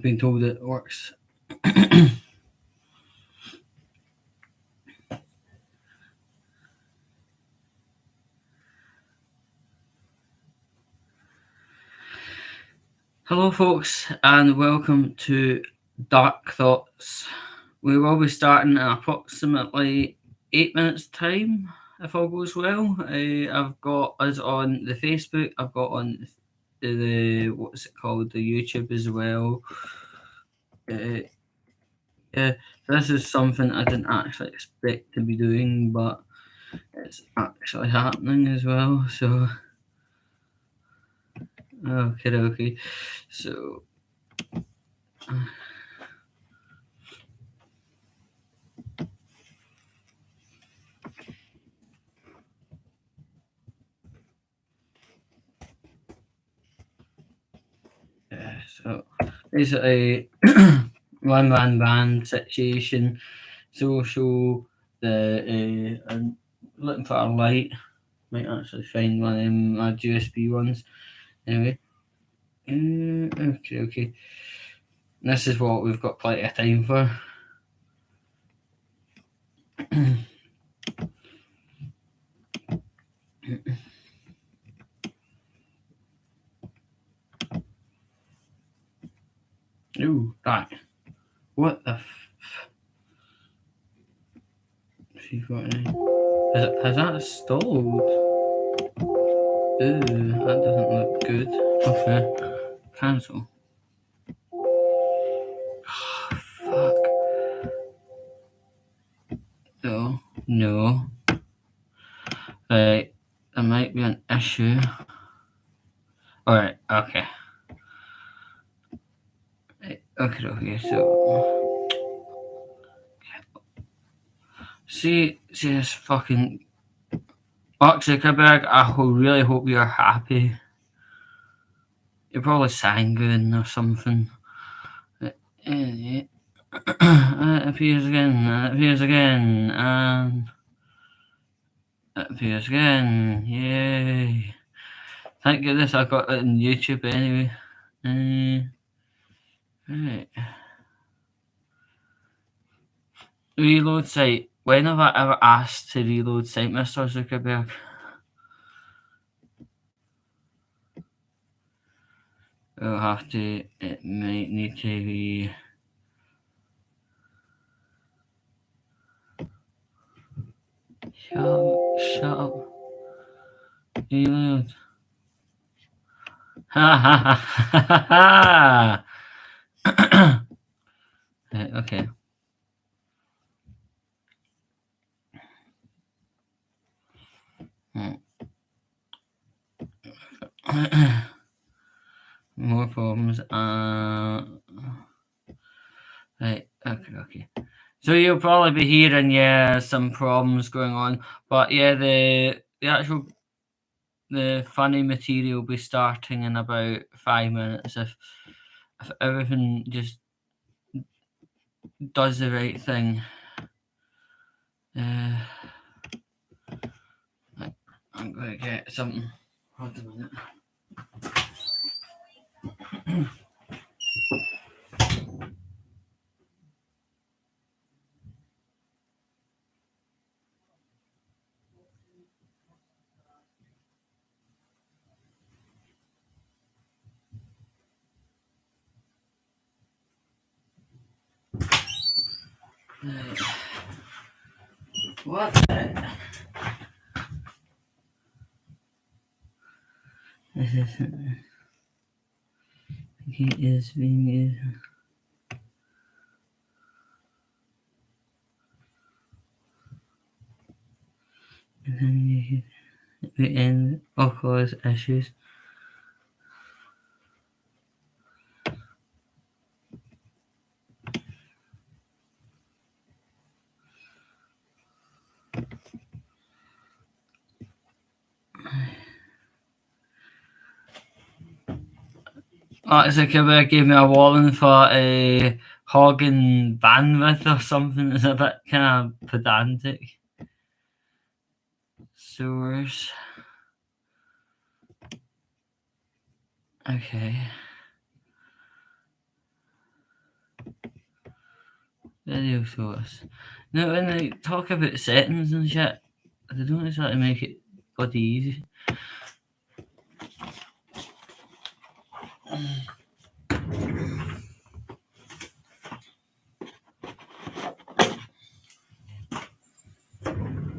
I've been told it works. Hello, folks, and welcome to Dark Thoughts. We will be starting in approximately 8 minutes' time, if all goes well. I've got us on the Facebook, I've got on the what's it called, the YouTube as well. Yeah, this is something I didn't actually expect to be doing, but it's actually happening as well. So, okay. So, yeah, so basically, one man band situation. I'm looking for a light. Might actually find one of them USB ones. Anyway, okay. This is what we've got plenty of time for. Ooh, right. What the? Has that stalled? Ooh, that doesn't look good. Okay, cancel. Fuck. No. Right, there might be an issue. Alright, okay. Okay, so see this fucking Mark Zuckerberg, really hope you're happy. You're probably sanguine or something. It appears again, and it appears again. Yay. Thank goodness I got it on YouTube anyway. Right. Reload site. When have I ever asked to reload site, Mr. Zuckerberg? It'll have to, it might need to be. Shut up. Reload. Ha ha ha ha ha ha! Okay. More problems. Right. Okay. So you'll probably be hearing some problems going on, but the funny material will be starting in about 5 minutes if everything just does the right thing. I'm going to get something. Hold a minute. What the? He is being used. And then we end all cause issues. Zuckerberg gave me a warning for a hogging bandwidth or something. It's a bit kind of pedantic. Sewers. Okay. Video source. Now, when they talk about settings and shit, they don't exactly make it bloody easy.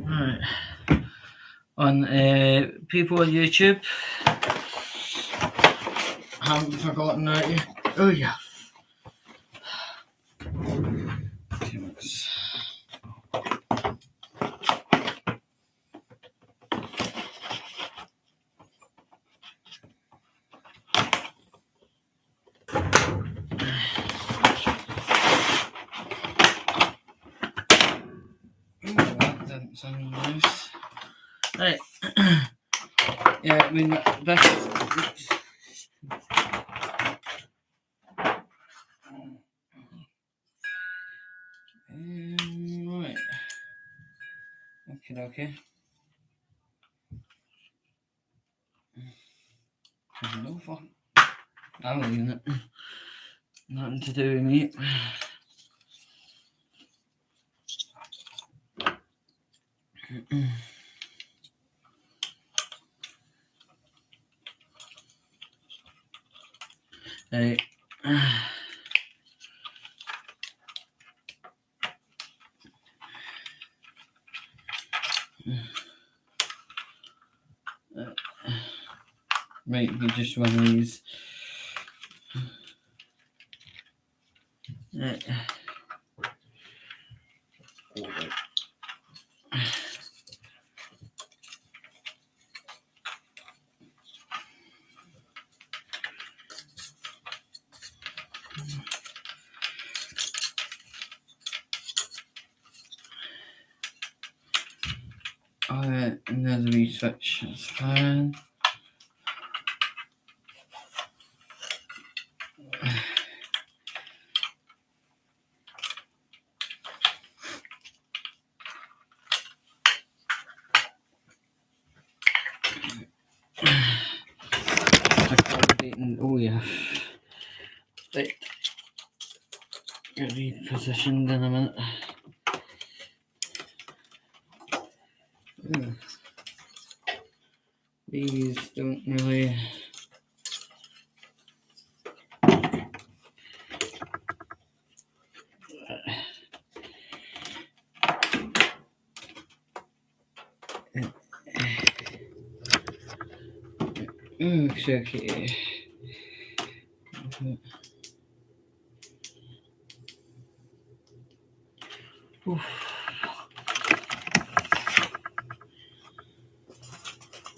Right. On people on YouTube, haven't forgotten that yet. Oh yeah. That didn't sound nice. Right. Yeah, I mean, this is... right. Okay. There's no fun. I'm leaving it. Nothing to do with me. Right. Might be just one of these. Right. Alright, another wee switch, that's fine. Oh yeah. Right. Get repositioned in a minute. These don't really... Okay.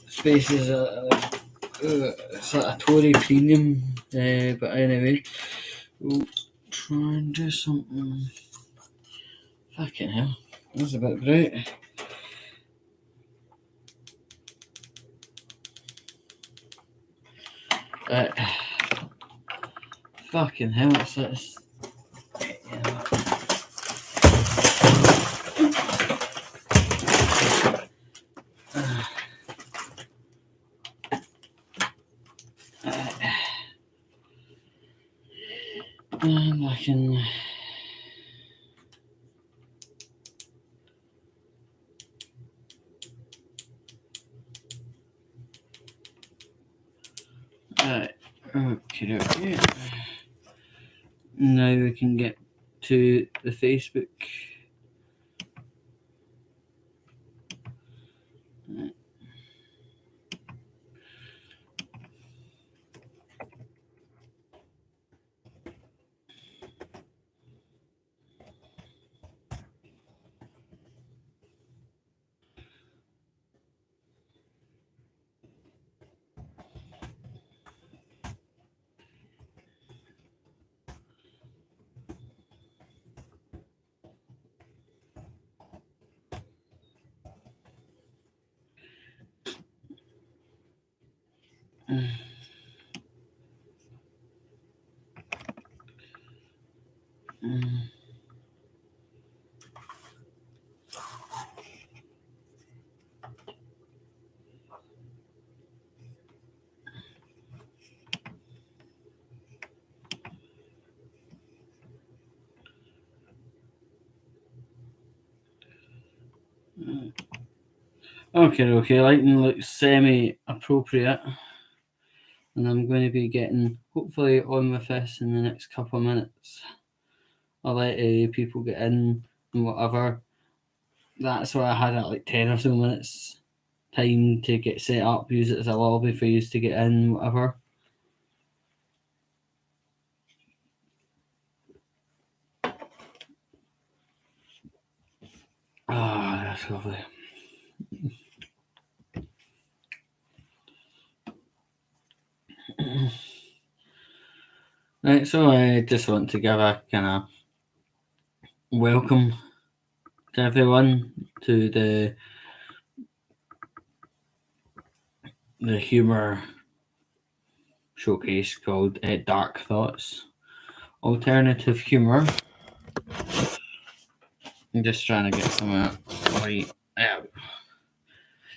Space is it's like a Tory premium, but anyway, we'll try and do something. Fucking hell, that's a bit bright. Fucking hell, it's this. And I can... Okay. Now we can get to the Facebook. Okay, lighting looks semi-appropriate. And I'm going to be getting, hopefully, on with this in the next couple of minutes. I'll let people get in and whatever. That's why I had it like 10 or so minutes time to get set up, use it as a lobby for you to get in, whatever. Ah, that's lovely. Right, so I just want to give a kind of welcome to everyone to the humour showcase called Dark Thoughts, alternative humour. I'm just trying to get some right out.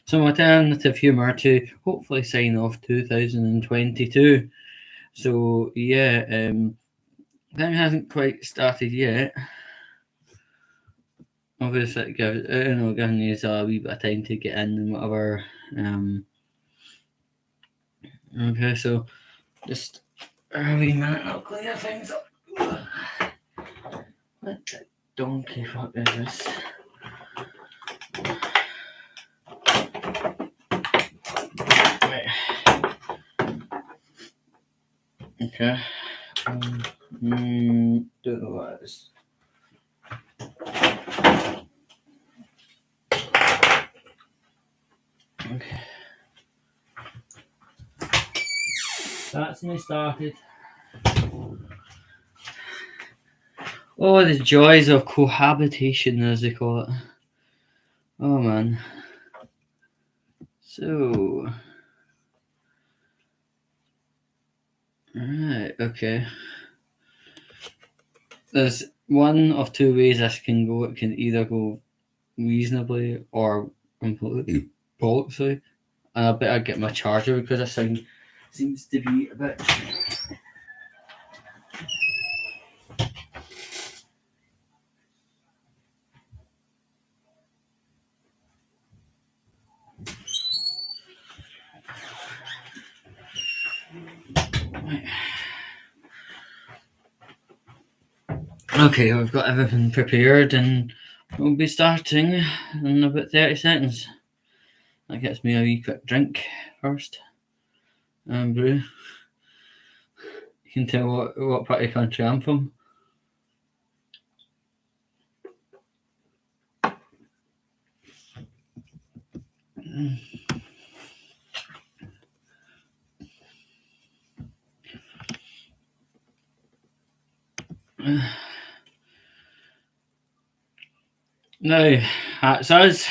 Some alternative humour to hopefully sign off 2022. So yeah, that hasn't quite started yet. Obviously, giving you a wee bit of time to get in and whatever. Okay, so just a wee minute, I'll clear things up. What the donkey fuck is this? Right. Okay. Don't know what it is. Okay. That's me started. Oh, the joys of cohabitation, as they call it. Oh man. So. Right, okay. There's one of two ways this can go. It can either go reasonably or completely bollocks. And I better get my charger because this thing seems to be a bit. Okay, we've got everything prepared and we'll be starting in about 30 seconds. That gets me a wee quick drink first. Brew. You can tell what part of the country I'm from. Now, that's us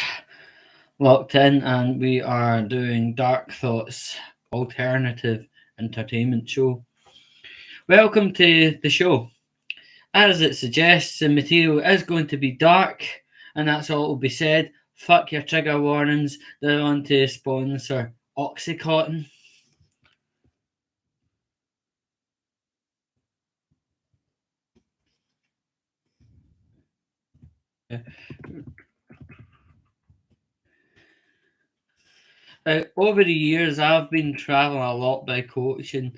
locked in, and we are doing Dark Thoughts alternative entertainment show. Welcome to the show. As it suggests, the material is going to be dark, and that's all will be said. Fuck your trigger warnings. They're on to sponsor Oxycontin. Over the years, I've been traveling a lot by coach, and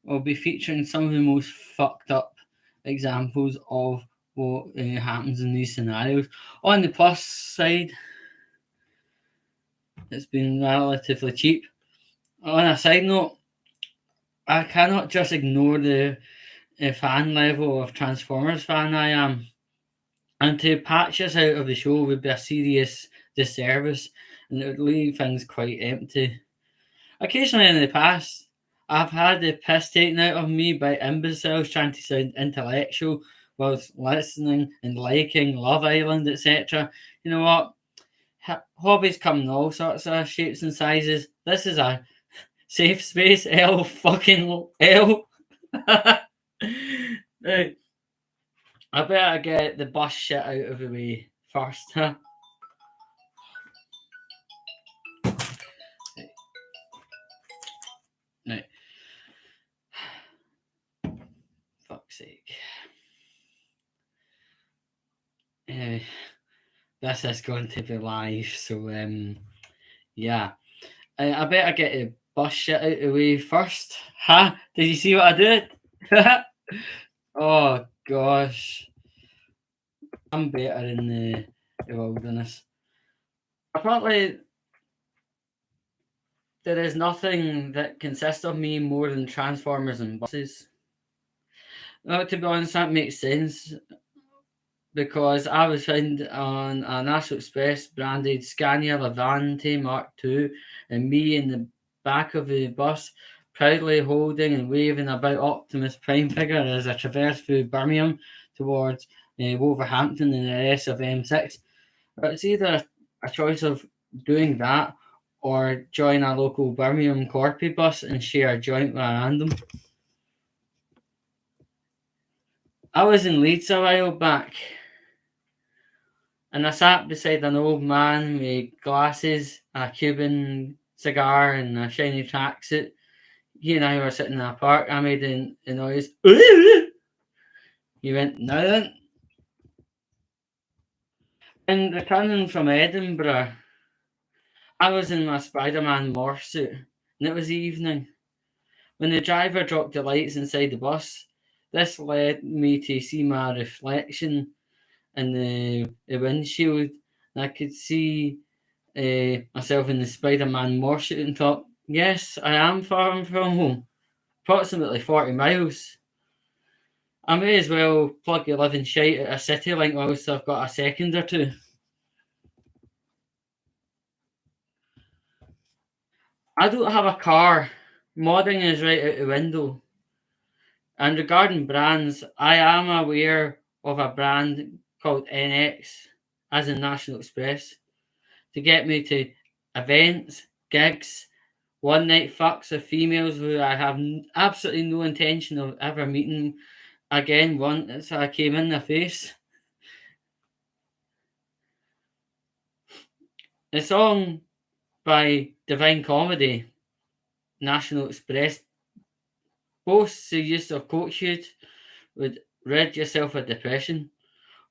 I'll be featuring some of the most fucked up examples of what happens in these scenarios. On the plus side, it's been relatively cheap. On a side note, I cannot just ignore the fan level of Transformers fan I am, and to patch us out of the show would be a serious disservice, and it would leave things quite empty. Occasionally in the past, I've had the piss taken out of me by imbeciles trying to sound intellectual whilst listening and liking Love Island, etc. You know what? Hobbies come in all sorts of shapes and sizes. This is a safe space. L fucking L. Right. I better get the bus shit out of the way first. Huh? Right. Fuck's sake. This is going to be live, so yeah. I better get the bus shit out of the way first. Huh? Did you see what I did? Oh gosh, I'm better in the wilderness. Apparently, there is nothing that consists of me more than transformers and buses. No, to be honest, that makes sense because I was found on a National Express branded Scania Levante Mark II, and me in the back of the bus, proudly holding and waving about Optimus Prime figure as I traversed through Birmingham towards Wolverhampton and the rest of M6. But it's either a choice of doing that or join a local Birmingham Corpy bus and share a joint with a random. I was in Leeds a while back and I sat beside an old man with glasses, a Cuban cigar, and a shiny tracksuit. He and I were sitting in a park. I made a noise. He went, "Now then." And returning from Edinburgh, I was in my Spider Man morph suit, and it was evening. When the driver dropped the lights inside the bus, this led me to see my reflection in the windshield. And I could see myself in the Spider-Man morph and thought, yes, I am far from home, approximately 40 miles. I may as well plug your living shite at a city link whilst I've got a second or two. I don't have a car. Modding is right out the window. And regarding brands, I am aware of a brand called NX, as in National Express, to get me to events, gigs, one night fucks of females who I have absolutely no intention of ever meeting again once I came in the face. The song by Divine Comedy, National Express, boasts the use of coachhood would rid yourself of depression.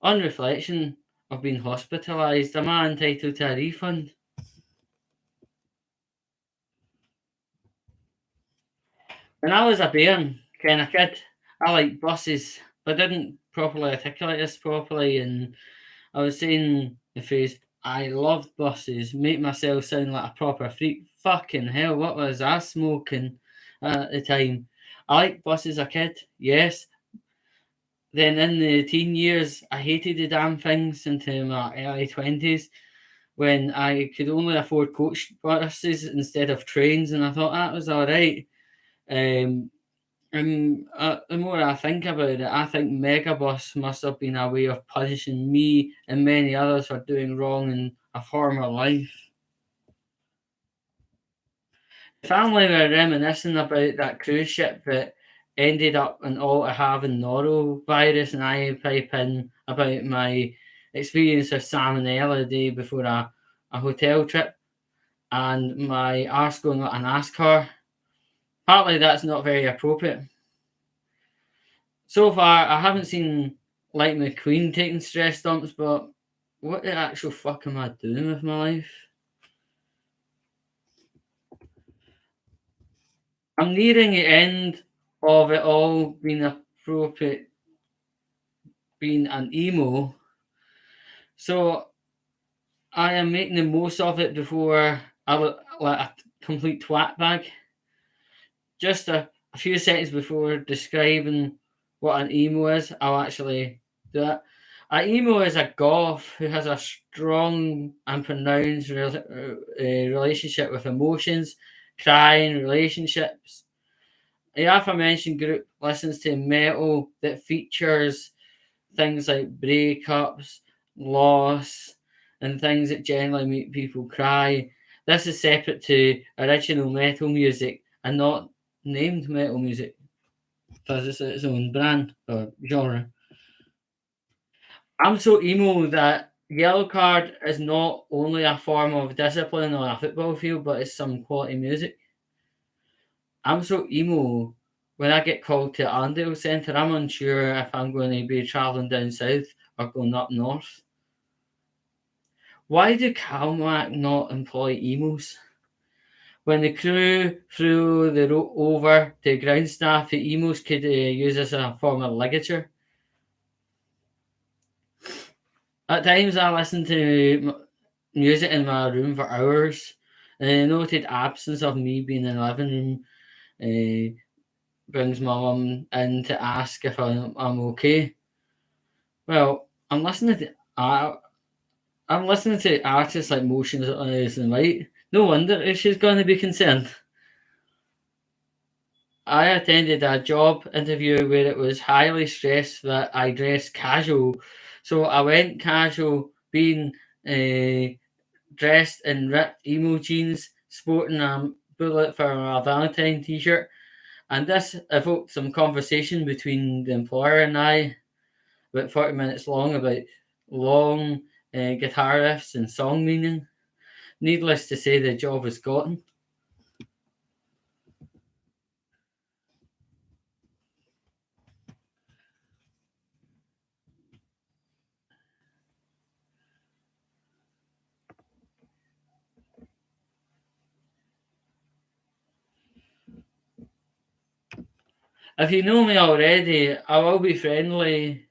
On reflection of being hospitalised, am I entitled to a refund? When I was a bairn kind of kid, I liked buses, but didn't properly articulate this properly, and I was saying the phrase, I loved buses, make myself sound like a proper freak. Fucking hell, what was I smoking at the time? I liked buses as a kid, yes. Then in the teen years, I hated the damn things into my early 20s when I could only afford coach buses instead of trains, and I thought that was alright. Um, and the more I think about it, I think Megabus must have been a way of punishing me and many others for doing wrong in a former life. The family were reminiscing about that cruise ship that ended up in all to having norovirus, and I pipe in about my experience of salmonella the day before a hotel trip and my arse going like a NASCAR. Partly that's not very appropriate. So far, I haven't seen Lightning McQueen taking stress dumps, but what the actual fuck am I doing with my life? I'm nearing the end of it all being appropriate, being an emo. So I am making the most of it before I look like a complete twat bag. Just a few seconds before describing what an emo is, I'll actually do it. An emo is a goth who has a strong and pronounced relationship with emotions, crying, relationships. The aforementioned group listens to metal that features things like breakups, loss, and things that generally make people cry. This is separate to original metal music and not named metal music because it's its own brand or genre. I'm so emo that yellow card is not only a form of discipline on a football field, but it's some quality music. I'm so emo when I get called to Arndale Centre, I'm unsure if I'm going to be travelling down south or going up north. Why do Calmac not employ emos? When the crew threw the rope over to ground staff, the emos could use as a form of ligature. At times, I listen to music in my room for hours, and the noted absence of me being in the living room brings my mum in to ask if I'm okay. Well, I'm listening to artists like Motionless and White. No wonder if she's going to be concerned. I attended a job interview where it was highly stressed that I dressed casual. So I went casual, being dressed in ripped emo jeans, sporting a bullet for a Valentine t shirt. And this evoked some conversation between the employer and I, about 40 minutes long, about long guitar riffs and song meaning. Needless to say, the job was gotten. If you know me already, I will be friendly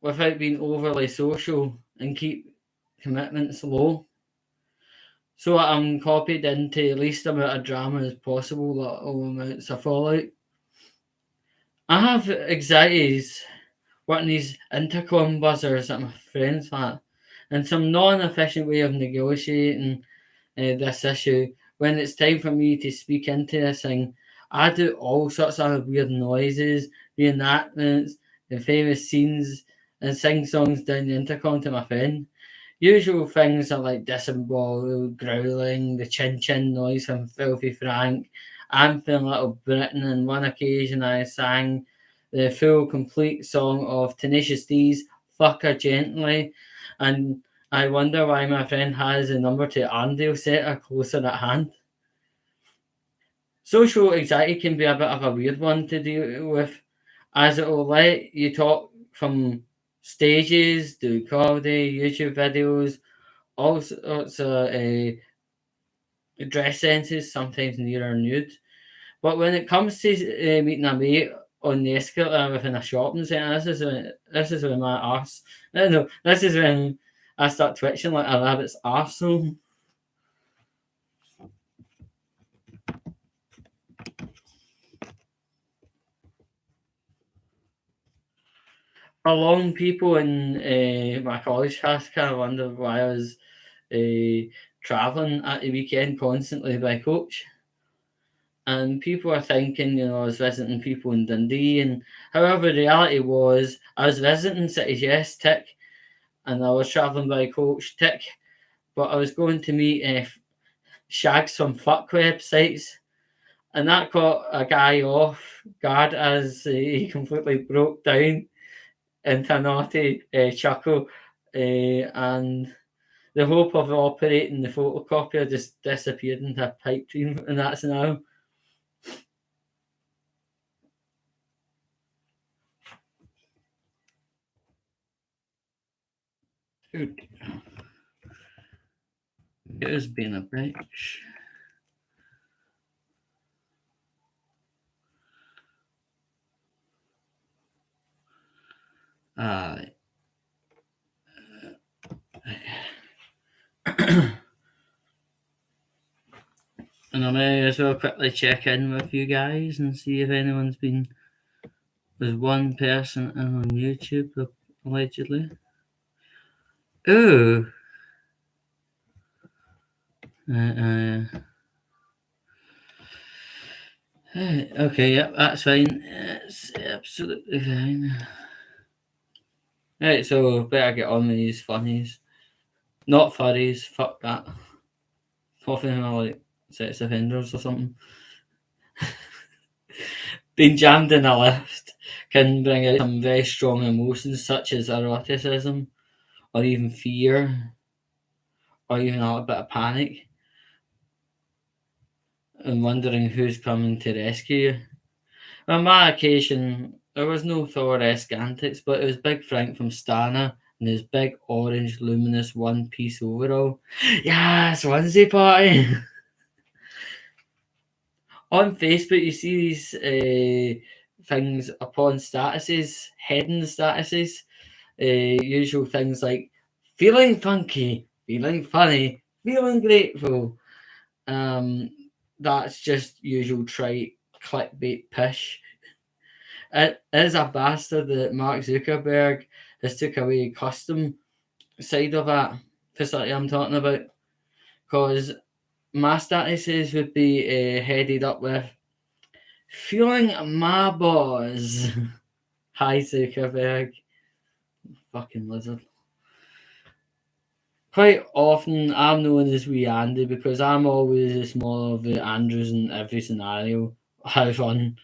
without being overly social and keep commitments low. So I'm copied into the least amount of drama as possible, little amounts of fallout. I have anxieties working these intercom buzzers at my friend's flat, and some non-efficient way of negotiating this issue. When it's time for me to speak into this thing, I do all sorts of weird noises, reenactments, and famous scenes, and sing songs down the intercom to my friend. Usual things are like disembowel, growling, the chin chin noise from Filthy Frank, Anthem Little Britain, and one occasion I sang the full complete song of Tenacious D's Fuck Her Gently, and I wonder why my friend has a number to Arndale Setter closer at hand. Social anxiety can be a bit of a weird one to deal with, as it will let you talk from stages, do comedy, YouTube videos, all sorts of dress senses, sometimes near or nude. But when it comes to meeting a mate on the escalator within a shopping centre, this is when my arse. No, this is when I start twitching like a rabbit's arsehole. A long people in my college class kind of wondered why I was travelling at the weekend constantly by coach. And people are thinking, I was visiting people in Dundee. And however, the reality was I was visiting cities, yes, tick, and I was travelling by coach, tick, but I was going to meet shags from fuck websites. And that caught a guy off guard as he completely broke down into a naughty chuckle. And the hope of operating the photocopier just disappeared into a pipe dream in that scenario. It has been a bitch. Uh, and I may as well quickly check in with you guys and see if anyone's been. There's one person in on YouTube allegedly. Oh, okay, yep, that's fine. It's absolutely fine. Right, so better get on with these funnies. Not furries, fuck that. Half of them are like sex offenders or something. Being jammed in a lift can bring out some very strong emotions such as eroticism or even fear or even a little bit of panic and wondering who's coming to rescue you. On my occasion, there was no Thor-esque antics, but it was Big Frank from Stana in his big orange luminous one piece overall. Yes, onesie party. On Facebook, you see these things upon statuses, heading statuses, usual things like feeling funky, feeling funny, feeling grateful. Um, that's just usual trite clickbait pish. It is a bastard that Mark Zuckerberg has took away custom side of that facility I'm talking about, because my statuses would be headed up with feeling my balls. Hi Zuckerberg, fucking lizard. Quite often I'm known as Wee Andy because I'm always the smaller of the Andrews in every scenario. How fun.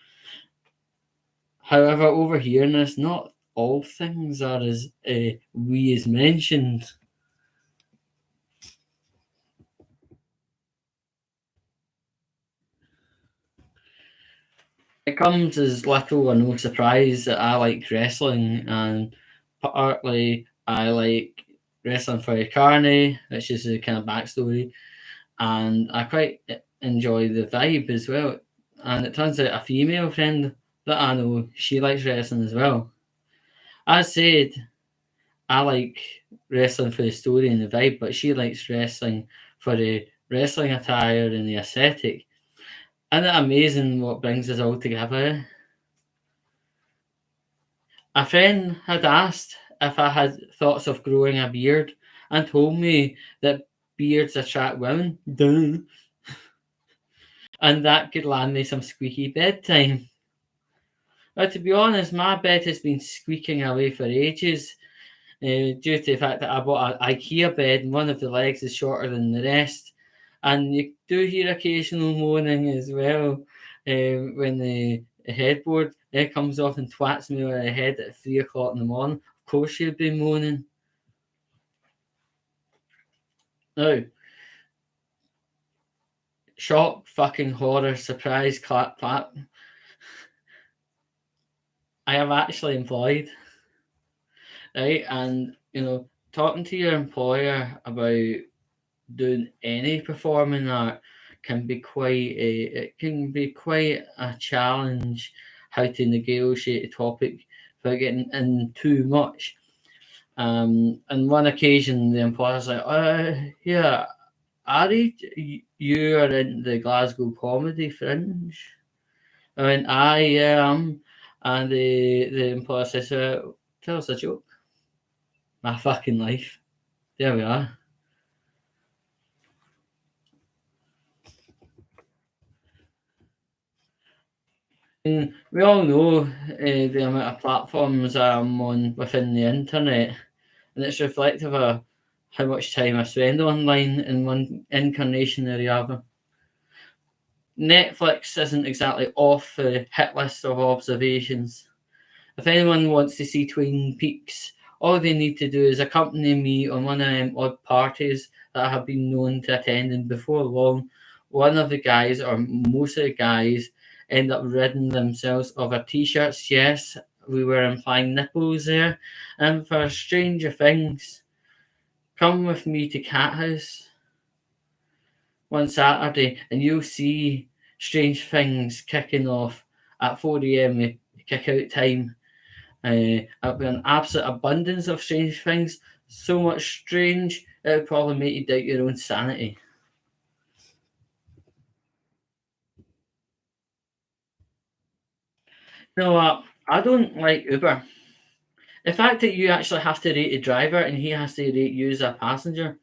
However, over here in this, not all things are as wee as mentioned. It comes as little or no surprise that I like wrestling, and partly I like wrestling for Carney, which is the kind of backstory, and I quite enjoy the vibe as well. And it turns out a female friend that I know, she likes wrestling as well. As said, I like wrestling for the story and the vibe, but she likes wrestling for the wrestling attire and the aesthetic. Isn't it amazing what brings us all together? A friend had asked if I had thoughts of growing a beard and told me that beards attract women. Duh. And that could land me some squeaky bedtime. But to be honest, my bed has been squeaking away for ages, due to the fact that I bought an IKEA bed and one of the legs is shorter than the rest. And you do hear occasional moaning as well, when the headboard comes off and twats me over the head at 3 o'clock in the morning. Of course, you'd be moaning. Now, shock, fucking horror, surprise, clap, clap. I am actually employed, right? And talking to your employer about doing any performing art can be quite a challenge. How to negotiate a topic without getting in too much. On one occasion, the employer's like, yeah, Ari, you are in the Glasgow Comedy Fringe." I went, "I am," and the employer says, "Tell us a joke." My fucking life. There we are. And we all know the amount of platforms I'm on within the internet, and it's reflective of how much time I spend online in one incarnation or the other. Netflix isn't exactly off the hit list of observations. If anyone wants to see Twin Peaks, all they need to do is accompany me on one of them odd parties that I have been known to attend, and before long, one of the guys, or most of the guys, end up ridding themselves of our t-shirts. Yes, we were implying nipples there. And for stranger things, come with me to Cat House one Saturday, and you'll see Strange Things kicking off at 4 a.m. kick out time. It'll be an absolute abundance of strange things. So much strange, it would probably make you doubt your own sanity. You know what? I don't like Uber. The fact that you actually have to rate a driver and he has to rate you as a passenger,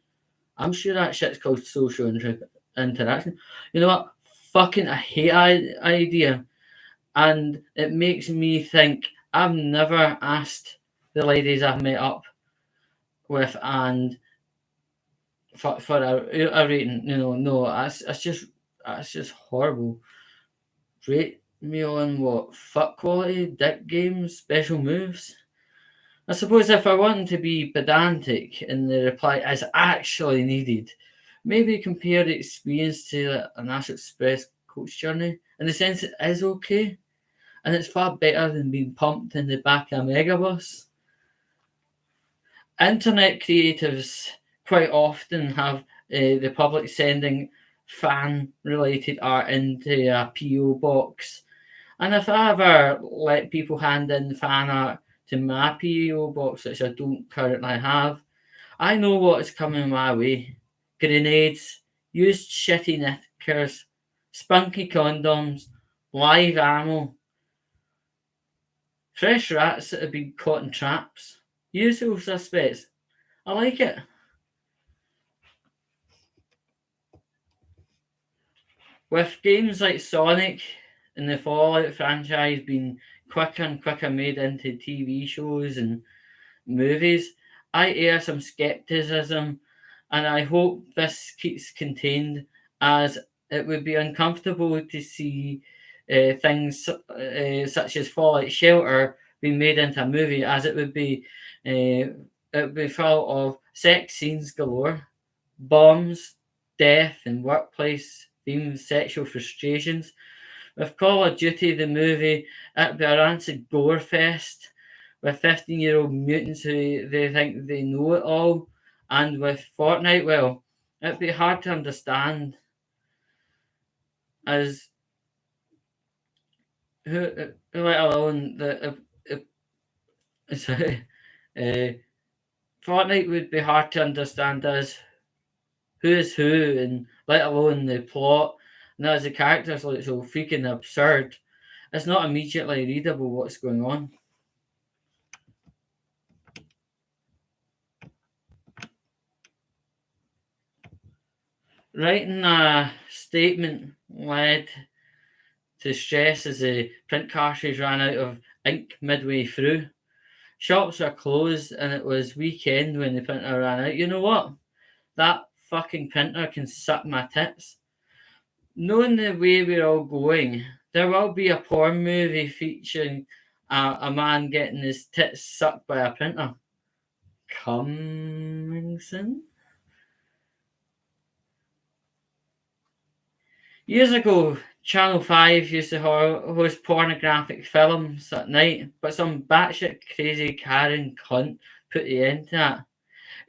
I'm sure that shit's called social interaction. You know what? Fucking, I hate that idea. And it makes me think I've never asked the ladies I've met up with and for a rating. No, that's just horrible. Rate me on what? Fuck quality, dick games, special moves. I suppose if I want to be pedantic and the reply is actually needed, maybe compare the experience to a National Express coach journey. In the sense, it is okay, and it's far better than being pumped in the back of a megabus. Internet creatives quite often have the public sending fan related art into a PO box. And if I ever let people hand in fan art to my PO box, which I don't currently have, I know what is coming my way: grenades, used shitty knickers, spunky condoms, live ammo, fresh rats that have been caught in traps. Usual suspects. I like it. With games like Sonic and the Fallout franchise being quicker and quicker made into TV shows and movies, I air some skepticism, and I hope this keeps contained, as it would be uncomfortable to see things such as Fallout Shelter being made into a movie, as it would be full of sex scenes galore, bombs, death, and workplace themed sexual frustrations. With Call of Duty the movie, it'd be a rancid gore fest with 15-year-old mutants who they think they know it all. And with Fortnite, well, it'd be hard to understand as who, let alone sorry, uh, Fortnite would be hard to understand as who is who, and let alone the plot. And as the characters look so freaking absurd, it's not immediately readable what's going on. Writing a statement led to stress as the print cartridge ran out of ink midway through. Shops were closed and it was weekend when the printer ran out. You know what? That fucking printer can suck my tits. Knowing the way we're all going, there will be a porn movie featuring a man getting his tits sucked by a printer. Coming soon? Years ago, Channel 5 used to host pornographic films at night, but some batshit crazy Karen cunt put the end to that.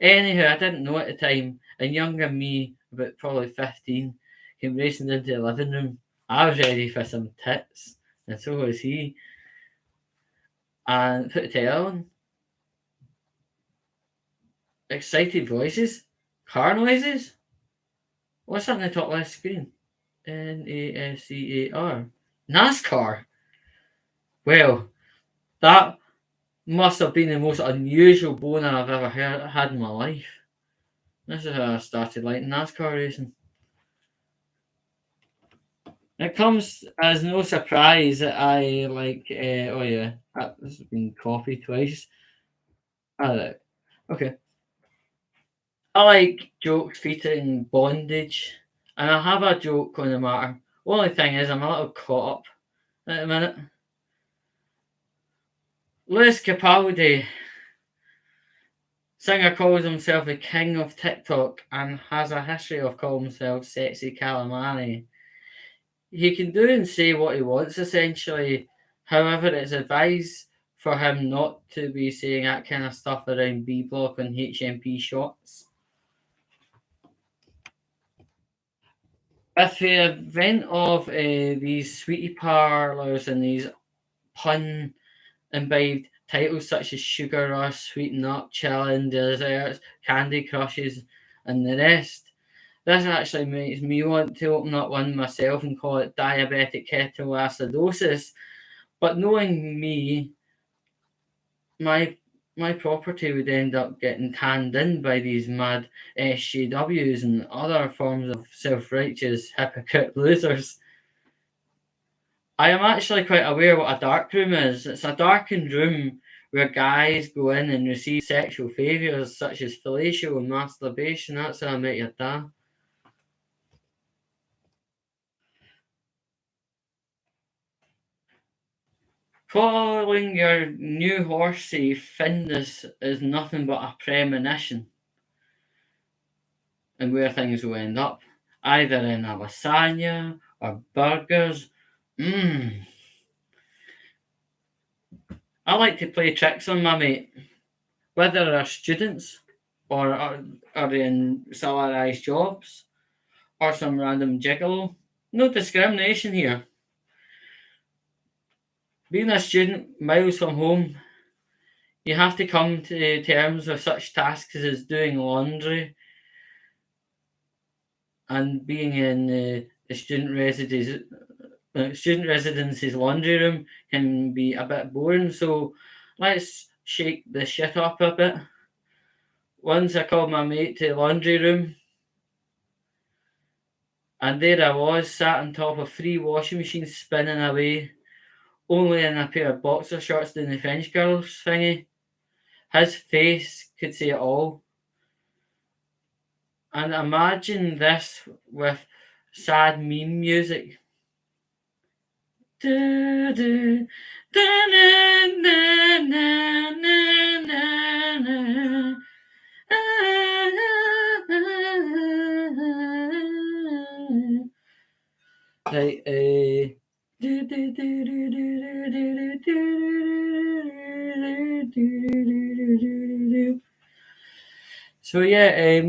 Anyhow, I didn't know at the time, and younger me, about probably 15, came racing into the living room. I was ready for some tits, and so was he, and put the tail on. Excited voices, car noises. What's that on the top left screen? NASCAR. NASCAR. Well, that must have been the most unusual boner I've ever had in my life. This is how I started liking NASCAR racing. It comes as no surprise that I like. Oh yeah, this has been copied twice. Alright, okay. I like jokes featuring bondage, and I have a joke on the matter. Only thing is, I'm a little caught up at the minute. Lewis Capaldi, singer, calls himself the king of TikTok and has a history of calling himself sexy calamari. He can do and say what he wants essentially. However, it's advised for him not to be saying that kind of stuff around B Block and HMP shots. With the advent of these sweetie parlours and these pun imbibed titles such as Sugar Rush, Sweeten Up, Chillin' Desserts, Candy Crushes, and the rest, this actually makes me want to open up one myself and call it diabetic ketoacidosis. But knowing me, my my property would end up getting canned in by these mad SJWs and other forms of self-righteous hypocrite losers. I am actually quite aware what a dark room is. It's a darkened room where guys go in and receive sexual favours such as fellatio and masturbation. That's how I met your dad. Calling your new horsey Findus is nothing but a premonition and where things will end up, either in a lasagna or burgers. Mmm. I like to play tricks on my mate. whether they're students or are in salarised jobs or some random gigolo. No discrimination here. Being a student miles from home, you have to come to terms with such tasks as doing laundry and being in the student residence's laundry room can be a bit boring. So let's shake the shit up a bit. Once I called my mate to the laundry room, and there I was, sat on top of three washing machines spinning away, only in a pair of boxer shorts doing the French girls thingy. His face could say it all. And imagine this with sad meme music. Do, do, da, na, na, na, na, na, na. Right, so yeah,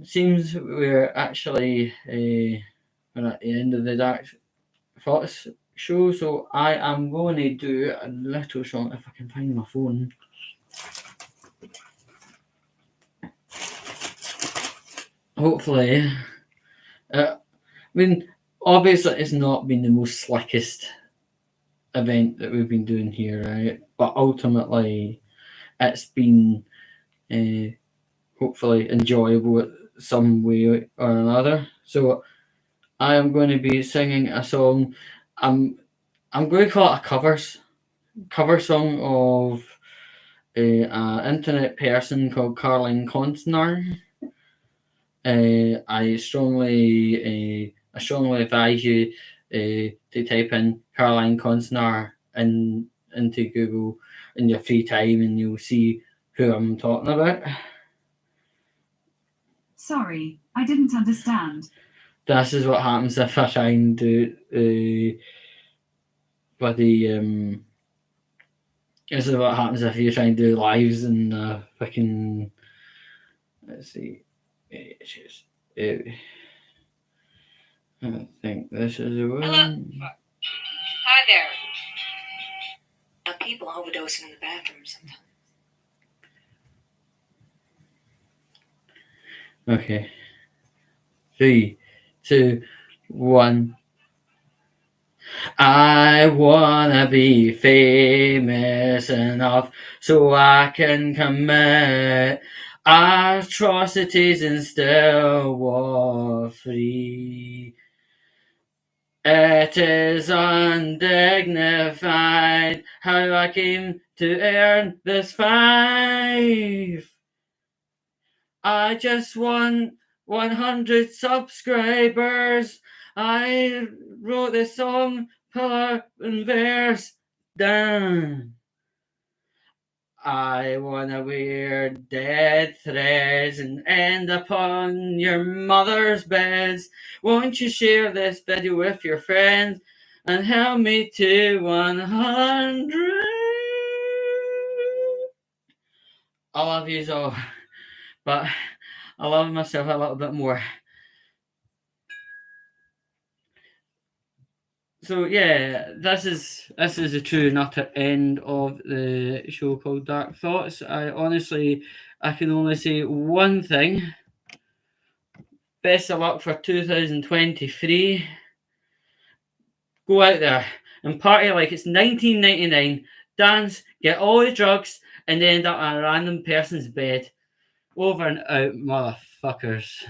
seems we're actually we're at the end of the Dark Thoughts show. So I am going to do a little song if I can find my phone. Hopefully, I mean, obviously, it's not been the most slickest event that we've been doing here, right? But ultimately, it's been hopefully enjoyable at some way or another. So I am going to be singing a song. I'm going to call it a cover song of an internet person called Caroline Constner. I strongly advise you to type in Caroline Constner into Google in your free time, and you'll see who I'm talking about. Sorry, I didn't understand. This is what happens if I try and do bloody this is what happens if you try and do lives and fucking. Let's see. It's just, I think this is the one. Hello. Hi there. People overdosing in the bathroom sometimes. Okay. 3, 2, 1. I wanna be famous enough so I can commit atrocities and still walk free. It is undignified how I came to earn this 5. I just want 100 subscribers. I wrote this song, pillar and verse. Damn. I wanna wear dead threads and end up on your mother's beds. Won't you share this video with your friends and help me to 100? I love you all, but I love myself a little bit more. So yeah, this is the true and utter end of the show called Dark Thoughts. I can only say one thing. Best of luck for 2023. Go out there and party like it's 1999. Dance, get all the drugs, and end up on a random person's bed. Over and out, motherfuckers.